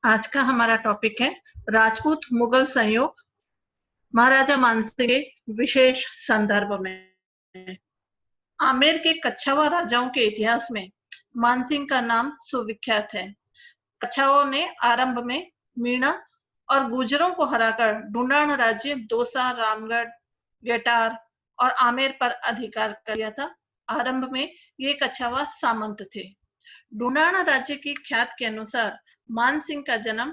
आज का हमारा टॉपिक है राजपूत मुगल संयोग महाराजा मानसिंह के विशेष संदर्भ में। आमेर के कच्छावा राजाओं के इतिहास में मानसिंह का नाम सुविख्यात है। कच्छावों ने आरंभ में मीणा और गुजरों को हराकर ढूंढान राज्य दौसा, रामगढ़, गेटार और आमेर पर अधिकार कर लिया था। आरंभ में ये कच्छावा सामंत थे। ढूंढाना राज्य की ख्यात के अनुसार मानसिंह का जन्म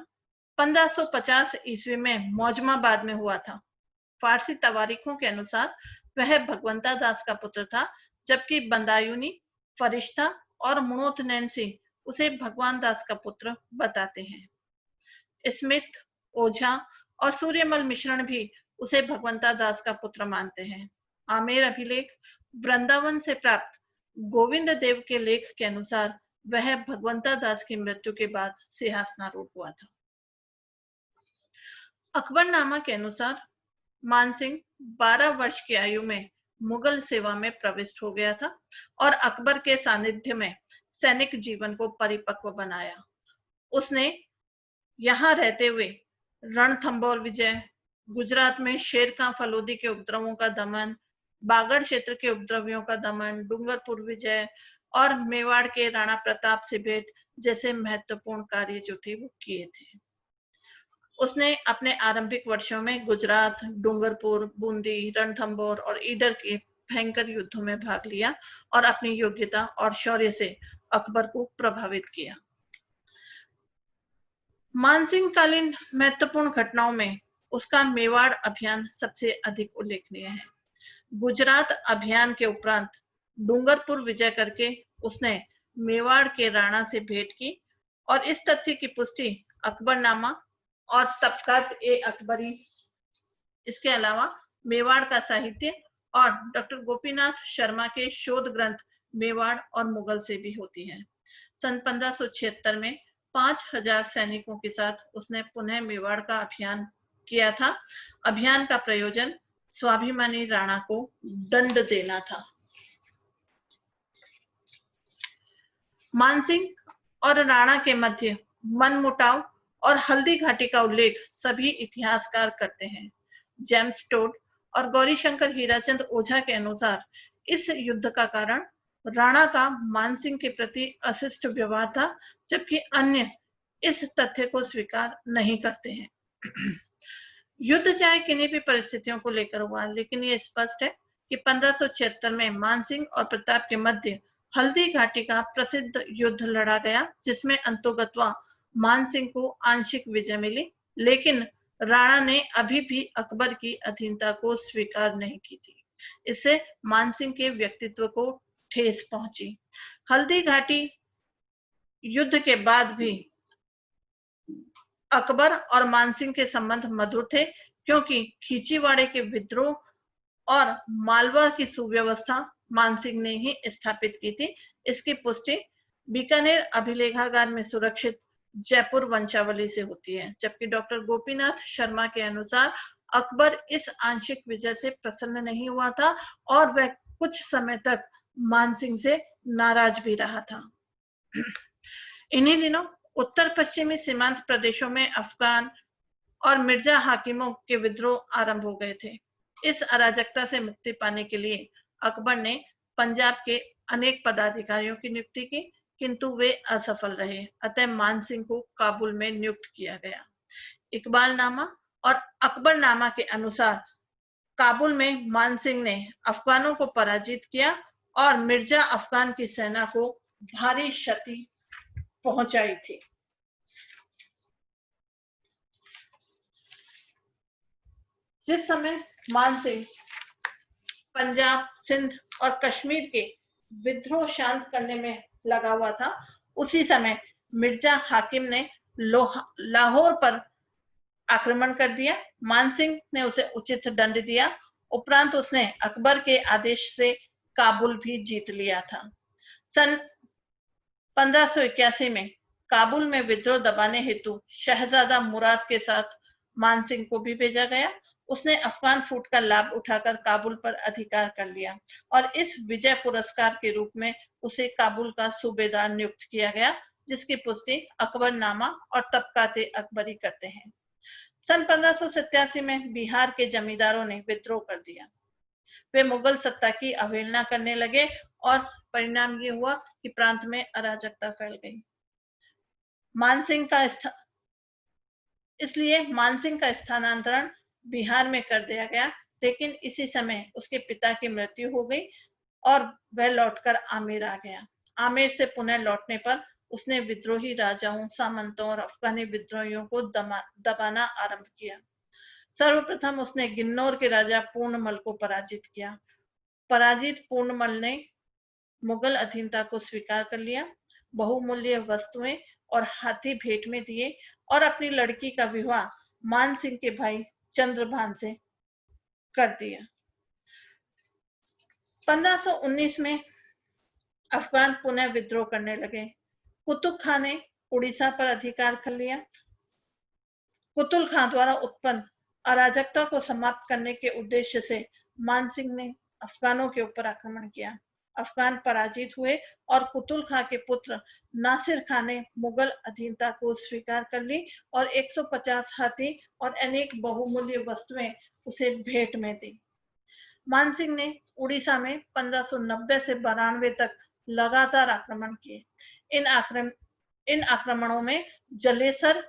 1550 ईस्वी में मौजमाबाद में हुआ था। फारसी तवारीखों के अनुसार वह भगवंता दास का पुत्र था, जबकि बंदायूनी, फरिश्ता और मुनोत नैन्सी उसे भगवान दास का पुत्र बताते हैं। स्मिथ, ओझा और सूर्यमल मिश्रण भी उसे भगवंता दास का पुत्र मानते हैं। आमेर अभिलेख वृंदावन से प्राप्त गोविंद देव के लेख के अनुसार वह भगवंता दास की मृत्यु के बाद सिंहासनारूढ़ हुआ था। अकबरनामा के अनुसार मानसिंह 12 वर्ष की आयु में मुगल सेवा में प्रविष्ट हो गया था और अकबर के सानिध्य में सैनिक जीवन को परिपक्व बनाया। उसने यहाँ रहते हुए रणथंभौर विजय, गुजरात में शेर खां फलोदी के उपद्रवों का दमन, बागड़ क्षेत्र के उपद्रवियों का दमन, डूंगरपुर विजय और मेवाड़ के राणा प्रताप से भेंट जैसे महत्वपूर्ण कार्य जो थे वो किए थे। उसने अपने आरंभिक वर्षों में गुजरात, डूंगरपुर, बूंदी, रणथंभौर और ईडर के भयंकर युद्धों में भाग लिया और अपनी योग्यता और शौर्य से अकबर को प्रभावित किया। मानसिंह कालीन महत्वपूर्ण घटनाओं में उसका मेवाड़ अभियान सबसे अधिक उल्लेखनीय है। गुजरात अभियान के उपरांत डूंगरपुर विजय करके उसने मेवाड़ के राणा से भेंट की और इस तथ्य की पुष्टि अकबरनामा और तबकात-ए-अकबरी, इसके अलावा मेवाड़ का साहित्य और डॉक्टर गोपीनाथ शर्मा के शोध ग्रंथ मेवाड़ और मुगल से भी होती है। सन 1576 में 5000 सैनिकों के साथ उसने पुनः मेवाड़ का अभियान किया था। अभियान का प्रयोजन स्वाभिमानी राणा को दंड देना था। मानसिंह और राणा के मध्य मनमुटाव और हल्दी घाटी का उल्लेख सभी इतिहासकार करते हैं। जेम्स टोड और गौरीशंकर हीराचंद ओझा के अनुसार इस युद्ध का कारण राणा का मानसिंह के प्रति अशिष्ट व्यवहार था, जबकि अन्य इस तथ्य को स्वीकार नहीं करते हैं। युद्ध चाहे किन्हीं भी परिस्थितियों को लेकर हुआ, लेकिन ये स्पष्ट है कि 1576 में मानसिंह और प्रताप के मध्य हल्दी घाटी का प्रसिद्ध युद्ध लड़ा गया, जिसमें अंतोगत्वा मानसिंह को आंशिक विजय मिली, लेकिन राणा ने अभी भी अकबर की अधीनता को स्वीकार नहीं की थी। इससे मानसिंह के व्यक्तित्व को ठेस पहुंची। हल्दी घाटी युद्ध के बाद भी अकबर और मानसिंह के संबंध मधुर थे, क्योंकि खींचीवाड़े के विद्रोह और मालवा की सुव्यवस्था मानसिंह ने ही स्थापित की थी। इसकी पुष्टि बीकानेर अभिलेखागार में सुरक्षित जयपुर वंशावली से होती है, जबकि डॉक्टर गोपीनाथ शर्मा के अनुसार अकबर इस आंशिक विजय से प्रसन्न नहीं हुआ था और वह कुछ समय तक मानसिंह से नाराज भी रहा था। इन्हीं दिनों उत्तर पश्चिमी सीमांत प्रदेशों में अफगान और मिर्जा हाकिमों के विद्रोह आरंभ हो गए थे। इस अराजकता से मुक्ति पाने के लिए अकबर ने पंजाब के अनेक पदाधिकारियों की नियुक्ति की, किंतु वे असफल रहे। अतः मानसिंह को काबुल में नियुक्त किया गया। इकबालनामा और अकबरनामा के अनुसार काबुल में मानसिंह ने अफगानों को पराजित किया और मिर्जा अफगान की सेना को भारी क्षति पहुंचाई थी। जिस समय मानसिंह पंजाब, सिंध और कश्मीर के विद्रोह शांत करने में लगा हुआ था, उसी समय मिर्जा हाकिम ने लाहौर पर आक्रमण कर दिया। मानसिंह ने उसे उचित दंड दिया। उपरांत उसने अकबर के आदेश से काबुल भी जीत लिया था। सन 1581 में काबुल में विद्रोह दबाने हेतु शहजादा मुराद के साथ मानसिंह को भी भेजा गया। उसने अफगान फूट का लाभ उठाकर काबुल पर अधिकार कर लिया और इस विजय पुरस्कार के रूप में उसे काबुल का सूबेदार नियुक्त किया गया, जिसकी पुष्टि अकबरनामा और तबकाते अकबरी करते हैं। सन 1587 में बिहार के जमींदारों ने विद्रोह कर दिया। वे मुगल सत्ता की अवहेलना करने लगे और परिणाम ये हुआ कि प्रांत में अराजकता फैल गई। इसलिए मानसिंह का स्थानांतरण बिहार में कर दिया गया, लेकिन इसी समय उसके पिता की मृत्यु हो गई और वह लौटकर आमेर आ गया। आमेर से पुनः लौटने पर उसने विद्रोही राजाओं, सामंतों और अफगानी विद्रोहियों को दबाना आरंभ किया। सर्वप्रथम उसने गिन्नौर के राजा पूर्णमल को पराजित किया। पराजित पूर्णमल ने मुगल अधीनता को स्वीकार कर लिया, बहुमूल्य वस्तुएं और हाथी भेंट में दिए और अपनी लड़की का विवाह मान सिंह के भाई चंद्रभान से कर दिया। 1519 में अफगान पुनः विद्रोह करने लगे। कुतुब खान ने उड़ीसा पर अधिकार कर लिया। कुतुल खान द्वारा उत्पन्न अराजकता को समाप्त करने के उद्देश्य से मानसिंह ने अफगानों के ऊपर आक्रमण किया। अफगान पराजित हुए और कुतुल खान के पुत्र नासिर खान ने मुगल अधीनता को स्वीकार कर ली और 150 हाथी और अनेक बहुमूल्य वस्तुएं उसे भेंट में दी। मानसिंह ने उड़ीसा में 1590 से 92 तक लगातार आक्रमण किए। इन आक्रमणों में जलेसर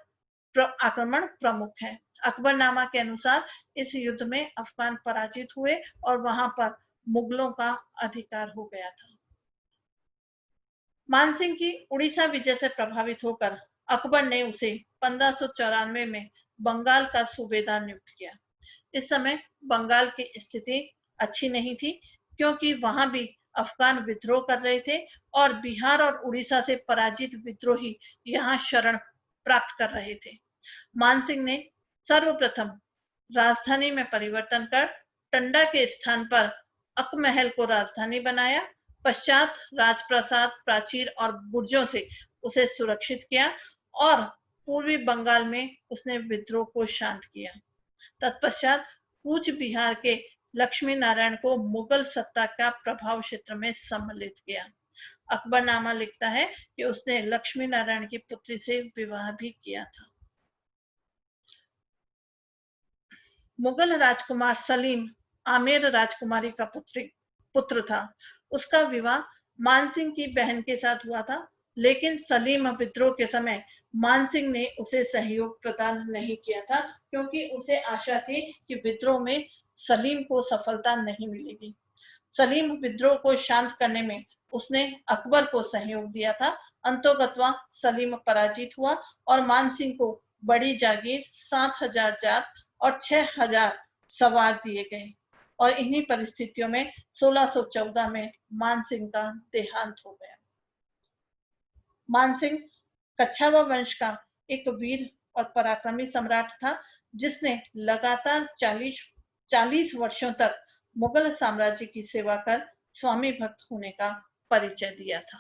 आक्रमण प्रमुख है। अकबरनामा के अनुसार इस युद्ध में अफगान पराजित हुए और वहां पर मुगलों का अधिकार हो गया था। मानसिंह की उड़ीसा विजय से प्रभावित होकर अकबर ने उसे 1594 में बंगाल का सूबेदार नियुक्त किया। इस समय बंगाल की स्थिति अच्छी नहीं थी, क्योंकि वहां भी अफगान विद्रोह कर रहे थे और बिहार और उड़ीसा से पराजित विद्रोही यहाँ शरण प्राप्त कर रहे थे। मानसिंह ने सर्वप्रथम राजधानी में परिवर्तन कर टंडा के स्थान पर अकमहल को राजधानी बनाया। पश्चात राजप्रासाद, प्राचीर और बुर्जों से उसे सुरक्षित किया और पूर्वी बंगाल में उसने विद्रोह को शांत किया। तत्पश्चात कूच बिहार के लक्ष्मी नारायण को मुगल सत्ता का प्रभाव क्षेत्र में सम्मिलित किया। अकबरनामा लिखता है कि उसने लक्ष्मी नारायण की पुत्री से विवाह भी किया था। मुगल राजकुमार सलीम आमेर राजकुमारी का पुत्र था। उसका विवाह मानसिंह की बहन के साथ हुआ था, लेकिन सलीम विद्रोह के समय मानसिंह ने उसे सहयोग प्रदान नहीं किया था, क्योंकि उसे आशा थी कि विद्रोह में सलीम को सफलता नहीं मिलेगी। सलीम विद्रोह को शांत करने में उसने अकबर को सहयोग दिया था। अंतोगत्वा सलीम पराजित हुआ और मानसिंह को बड़ी जागीर, 7000 जात और 6000 सवार दिए गए और इन्हीं परिस्थितियों में 1614 में मानसिंह का देहांत हो गया। मानसिंह कच्छावा वंश का एक वीर और पराक्रमी सम्राट था, जिसने लगातार 40 वर्षों तक मुगल साम्राज्य की सेवा कर स्वामी भक्त होने का परिचय दिया था।